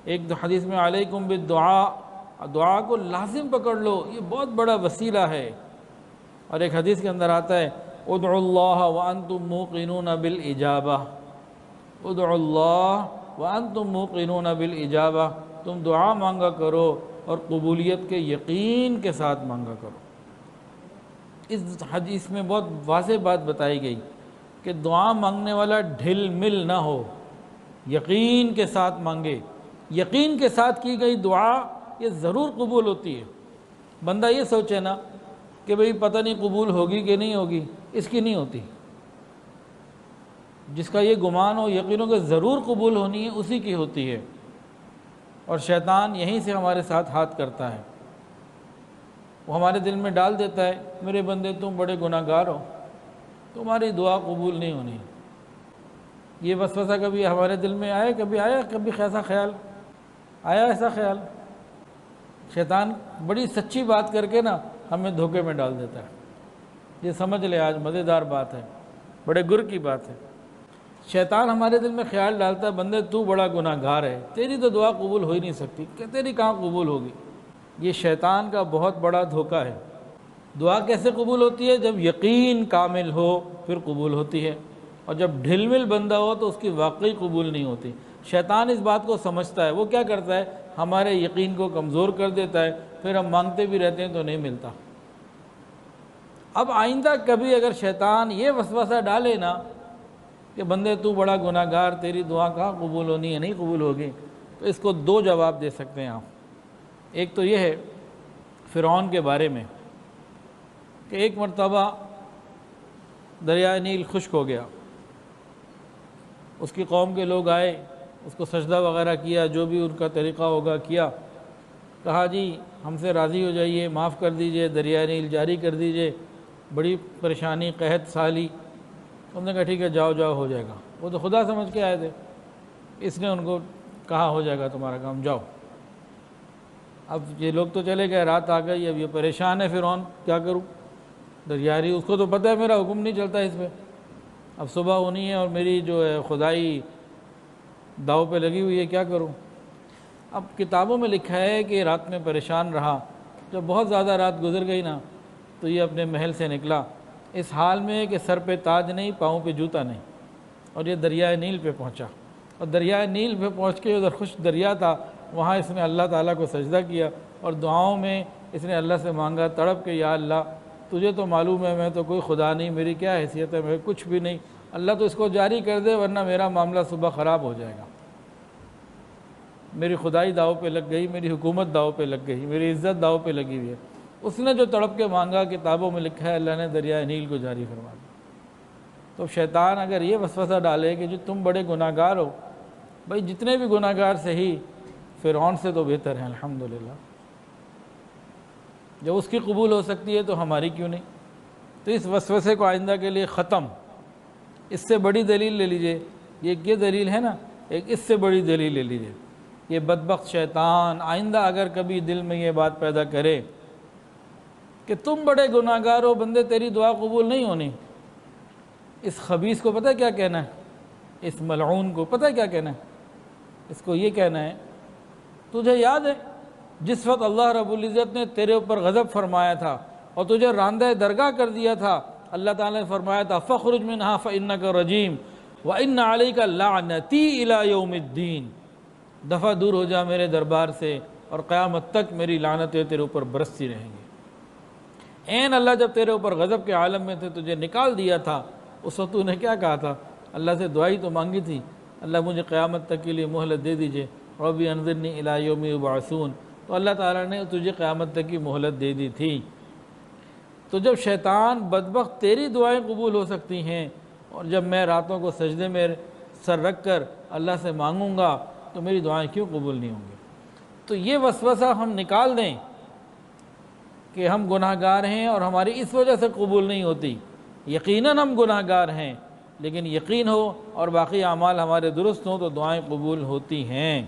ایک حدیث میں علیکم بالدعاء، دعا کو لازم پکڑ لو، یہ بہت بڑا وسیلہ ہے۔ اور ایک حدیث کے اندر آتا ہے ادعوا اللہ وانتم موقنون بالاجابہ، ادعوا اللہ وانتم موقنون بالاجابہ، تم دعا مانگا کرو اور قبولیت کے یقین کے ساتھ مانگا کرو۔ اس حدیث میں بہت واضح بات بتائی گئی کہ دعا مانگنے والا ڈھل مل نہ ہو، یقین کے ساتھ مانگے۔ یقین کے ساتھ کی گئی دعا یہ ضرور قبول ہوتی ہے۔ بندہ یہ سوچے نا کہ بھئی پتہ نہیں قبول ہوگی کہ نہیں ہوگی، اس کی نہیں ہوتی۔ جس کا یہ گمان ہو، یقین ہو کہ ضرور قبول ہونی ہے، اسی کی ہوتی ہے۔ اور شیطان یہیں سے ہمارے ساتھ ہاتھ کرتا ہے، وہ ہمارے دل میں ڈال دیتا ہے میرے بندے تم بڑے گناہ گار ہو، تمہاری دعا قبول نہیں ہونی۔ یہ وسوسہ کبھی ہمارے دل میں آیا، کبھی ایسا خیال آیا، ایسا خیال؟ شیطان بڑی سچی بات کر کے نا ہمیں دھوکے میں ڈال دیتا ہے۔ یہ سمجھ لے، آج مزیدار بات ہے، بڑے گر کی بات ہے۔ شیطان ہمارے دل میں خیال ڈالتا ہے بندے تو بڑا گناہ گار ہے، تیری تو دعا قبول ہو ہی نہیں سکتی، کہ تیری کہاں قبول ہوگی۔ یہ شیطان کا بہت بڑا دھوکہ ہے۔ دعا کیسے قبول ہوتی ہے؟ جب یقین کامل ہو پھر قبول ہوتی ہے، اور جب ڈھل مل بندہ ہو تو اس کی واقعی قبول نہیں ہوتی۔ شیطان اس بات کو سمجھتا ہے، وہ کیا کرتا ہے؟ ہمارے یقین کو کمزور کر دیتا ہے، پھر ہم مانگتے بھی رہتے ہیں تو نہیں ملتا۔ اب آئندہ کبھی اگر شیطان یہ وسوسہ ڈالے نا کہ بندے تو بڑا گناہ گار، تیری دعا کہاں قبول ہونی ہے، نہیں قبول ہوگی، تو اس کو دو جواب دے سکتے ہیں آپ۔ ایک تو یہ ہے فرعون کے بارے میں کہ ایک مرتبہ دریائے نیل خشک ہو گیا، اس کی قوم کے لوگ آئے، اس کو سجدہ وغیرہ کیا، جو بھی ان کا طریقہ ہوگا کیا، کہا جی ہم سے راضی ہو جائیے، معاف کر دیجئے، دریائے نیل جاری کر دیجئے، بڑی پریشانی قحط سالی۔ انہوں نے کہا ٹھیک ہے جاؤ جاؤ ہو جائے گا، وہ تو خدا سمجھ کے آئے تھے، اس نے ان کو کہا ہو جائے گا تمہارا کام، جاؤ۔ اب یہ لوگ تو چلے گئے، رات آ گئی، اب یہ پریشان ہے فرعون، کیا کروں؟ دریائے اس کو تو پتہ ہے میرا حکم نہیں چلتا اس پہ، اب صبح ہونی ہے اور میری جو ہے خدائی داؤ پہ لگی ہوئی ہے، کیا کروں؟ اب کتابوں میں لکھا ہے کہ رات میں پریشان رہا، جب بہت زیادہ رات گزر گئی نا تو یہ اپنے محل سے نکلا اس حال میں کہ سر پہ تاج نہیں، پاؤں پہ جوتا نہیں، اور یہ دریائے نیل پہ پہنچا، اور دریائے نیل پہ پہنچ کے ادھر خشک دریا تھا، وہاں اس نے اللہ تعالیٰ کو سجدہ کیا اور دعاؤں میں اس نے اللہ سے مانگا تڑپ کے، یا اللہ تجھے تو معلوم ہے میں تو کوئی خدا نہیں، میری کیا حیثیت ہے، میں کچھ بھی نہیں، اللہ تو اس کو جاری کر دے ورنہ میرا معاملہ صبح خراب ہو جائے گا، میری خدائی داؤ پہ لگ گئی، میری حکومت داؤ پہ لگ گئی، میری عزت داؤ پہ لگی ہوئی ہے۔ اس نے جو تڑپ کے مانگا، کتابوں میں لکھا ہے اللہ نے دریائے نیل کو جاری فرما دیا۔ تو شیطان اگر یہ وسوسہ ڈالے کہ جو تم بڑے گناہ گار ہو، بھائی جتنے بھی گناہ گار صحیح، فرعون سے تو بہتر ہیں الحمدللہ، جب اس کی قبول ہو سکتی ہے تو ہماری کیوں نہیں؟ تو اس وسوسے کو آئندہ کے لیے ختم۔ اس سے بڑی دلیل لے لیجئے، یہ دلیل ہے نا، ایک اس سے بڑی دلیل لے لیجئے، یہ بدبخت شیطان آئندہ اگر کبھی دل میں یہ بات پیدا کرے کہ تم بڑے گناہ گار ہو بندے، تیری دعا قبول نہیں ہونی، اس خبیث کو پتہ کیا کہنا ہے؟ اس ملعون کو پتہ کیا کہنا ہے؟ اس کو یہ کہنا ہے تجھے یاد ہے جس وقت اللہ رب العزت نے تیرے اوپر غضب فرمایا تھا اور تجھے راندہ درگاہ کر دیا تھا، اللہ تعالیٰ نے فرمایا تھا فَخْرُجْ مِنْهَا فَإِنَّكَ رَجِيمٌ وَإِنَّ عَلَيْكَ لَعْنَتِي إِلَىٰ يَوْمِ الدِّينِ، دفع دور ہو جا میرے دربار سے اور قیامت تک میری لعنتیں تیرے اوپر برستی رہیں گی۔ این اللہ جب تیرے اوپر غضب کے عالم میں تھے، تجھے نکال دیا تھا، اس وقت تو نے کیا کہا تھا؟ اللہ سے دعائی تو مانگی تھی، اللہ مجھے قیامت تک کے لیے مہلت دے دیجئے، رب انظرنی الی یوم یبعثون، تو اللہ تعالیٰ نے تجھے قیامت تک کی مہلت دے دی تھی۔ تو جب شیطان بدبخت تیری دعائیں قبول ہو سکتی ہیں، اور جب میں راتوں کو سجدے میں سر رکھ کر اللہ سے مانگوں گا تو میری دعائیں کیوں قبول نہیں ہوں گی؟ تو یہ وسوسہ ہم نکال دیں کہ ہم گناہ گار ہیں اور ہماری اس وجہ سے قبول نہیں ہوتی۔ یقیناً ہم گناہ گار ہیں، لیکن یقین ہو اور باقی اعمال ہمارے درست ہوں تو دعائیں قبول ہوتی ہیں۔